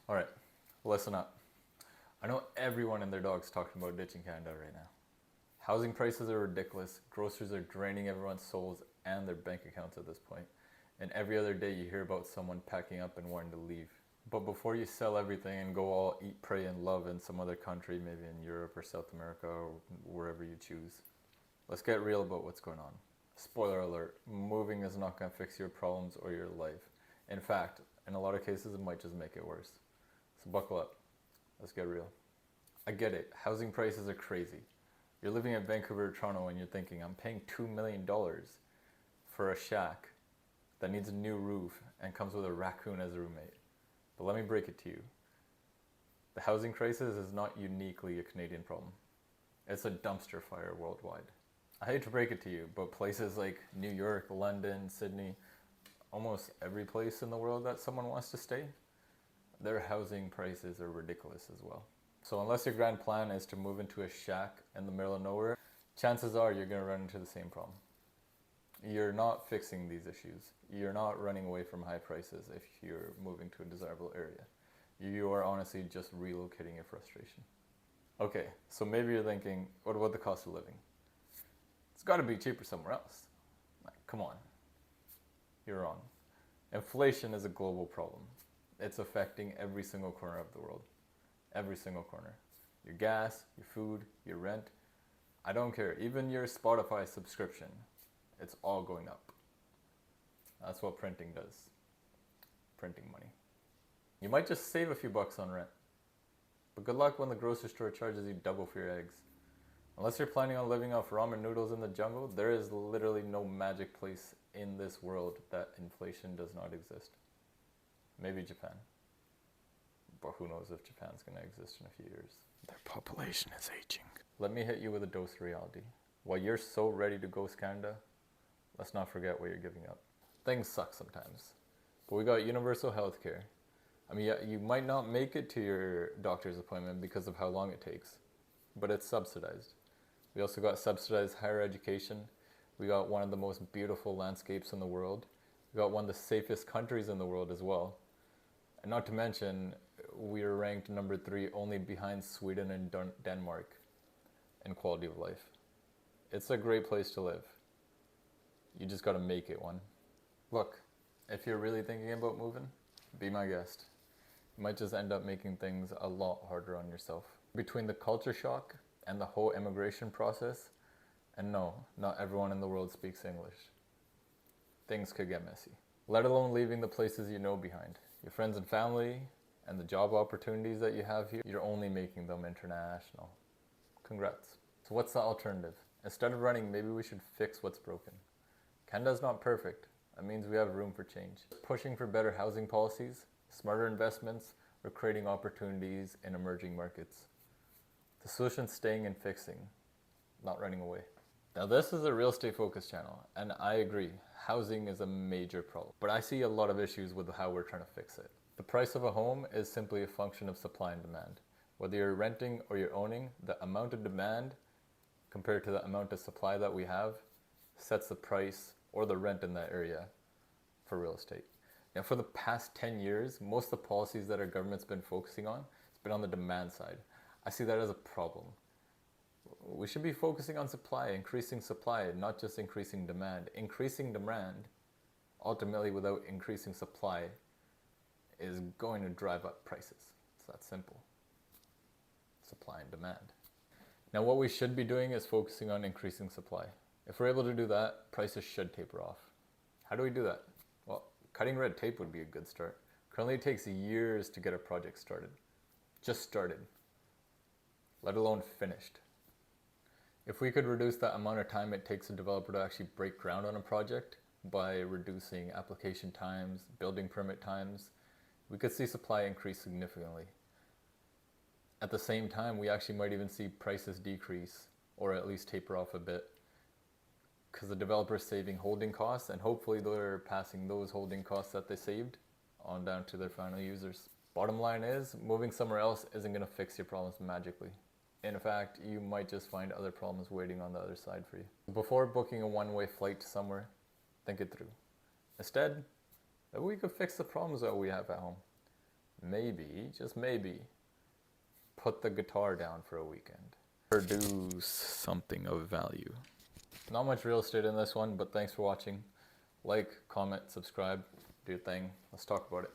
All right, listen up. I know everyone and their dog's talking about ditching Canada right now. Housing prices are ridiculous, groceries are draining everyone's souls and their bank accounts at this point, and every other day you hear about someone packing up and wanting to leave. But before you sell everything and go all eat, pray, and love in some other country, maybe in Europe or South America or wherever you choose, let's get real about what's going on. Spoiler alert, moving is not going to fix your problems or your life. In fact, in a lot of cases, it might just make it worse. So buckle up. Let's get real. I get it. Housing prices are crazy. You're living in Vancouver or Toronto and you're thinking, I'm paying $2 million for a shack that needs a new roof and comes with a raccoon as a roommate. But let me break it to you. The housing crisis is not uniquely a Canadian problem. It's a dumpster fire worldwide. I hate to break it to you, but places like New York, London, Sydney, almost every place in the world that someone wants to stay, their housing prices are ridiculous as well. So unless your grand plan is to move into a shack in the middle of nowhere, chances are you're going to run into the same problem. You're not fixing these issues. You're not running away from high prices if you're moving to a desirable area. You are honestly just relocating your frustration. Okay, so maybe you're thinking, what about the cost of living? It's got to be cheaper somewhere else. Like, come on. You're wrong. Inflation is a global problem. It's affecting every single corner of the world. Every single corner. Your gas, your food, your rent. I don't care. Even your Spotify subscription. It's all going up. That's what printing does. Printing money. You might just save a few bucks on rent. But good luck when the grocery store charges you double for your eggs. Unless you're planning on living off ramen noodles in the jungle, there is literally no magic place in this world that inflation does not exist. Maybe Japan. But who knows if Japan's going to exist in a few years. Their population is aging. Let me hit you with a dose of reality. While you're so ready to ghost Canada, let's not forget what you're giving up. Things suck sometimes. But we got universal health care. I mean, yeah, you might not make it to your doctor's appointment because of how long it takes, but it's subsidized. We also got subsidized higher education. We got one of the most beautiful landscapes in the world. We got one of the safest countries in the world as well. And not to mention, we are ranked number 3 only behind Sweden and Denmark in quality of life. It's a great place to live. You just gotta make it one. Look, if you're really thinking about moving, be my guest. You might just end up making things a lot harder on yourself. Between the culture shock and the whole immigration process, and no, not everyone in the world speaks English, things could get messy. Let alone leaving the places you know behind. Your friends and family, and the job opportunities that you have here, you're only making them international. Congrats. So what's the alternative? Instead of running, maybe we should fix what's broken. Canada's not perfect. That means we have room for change. Pushing for better housing policies, smarter investments, or creating opportunities in emerging markets. The solution's staying and fixing, not running away. Now this is a real estate focused channel, and I agree, housing is a major problem. But I see a lot of issues with how we're trying to fix it. The price of a home is simply a function of supply and demand. Whether you're renting or you're owning, the amount of demand compared to the amount of supply that we have sets the price or the rent in that area for real estate. Now for the past 10 years, most of the policies that our government's been focusing on has been on the demand side. I see that as a problem. We should be focusing on supply, not just increasing demand. Increasing demand, ultimately without increasing supply, is going to drive up prices. It's that simple. Supply and demand. Now what we should be doing is focusing on increasing supply. If we're able to do that, prices should taper off. How do we do that? Well, cutting red tape would be a good start. Currently it takes years to get a project started. Just started, let alone finished. If we could reduce the amount of time it takes a developer to actually break ground on a project by reducing application times, building permit times, we could see supply increase significantly. At the same time, we actually might even see prices decrease or at least taper off a bit because the developer is saving holding costs and hopefully they're passing those holding costs that they saved on down to their final users. Bottom line is, moving somewhere else isn't going to fix your problems magically. In fact, you might just find other problems waiting on the other side for you. Before booking a one-way flight to somewhere, think it through. Instead, maybe we could fix the problems that we have at home. maybe, just maybe, put the guitar down for a weekend. Produce something of value. Not much real estate in this one, but thanks for watching. Like, comment, subscribe, do your thing. Let's talk about it.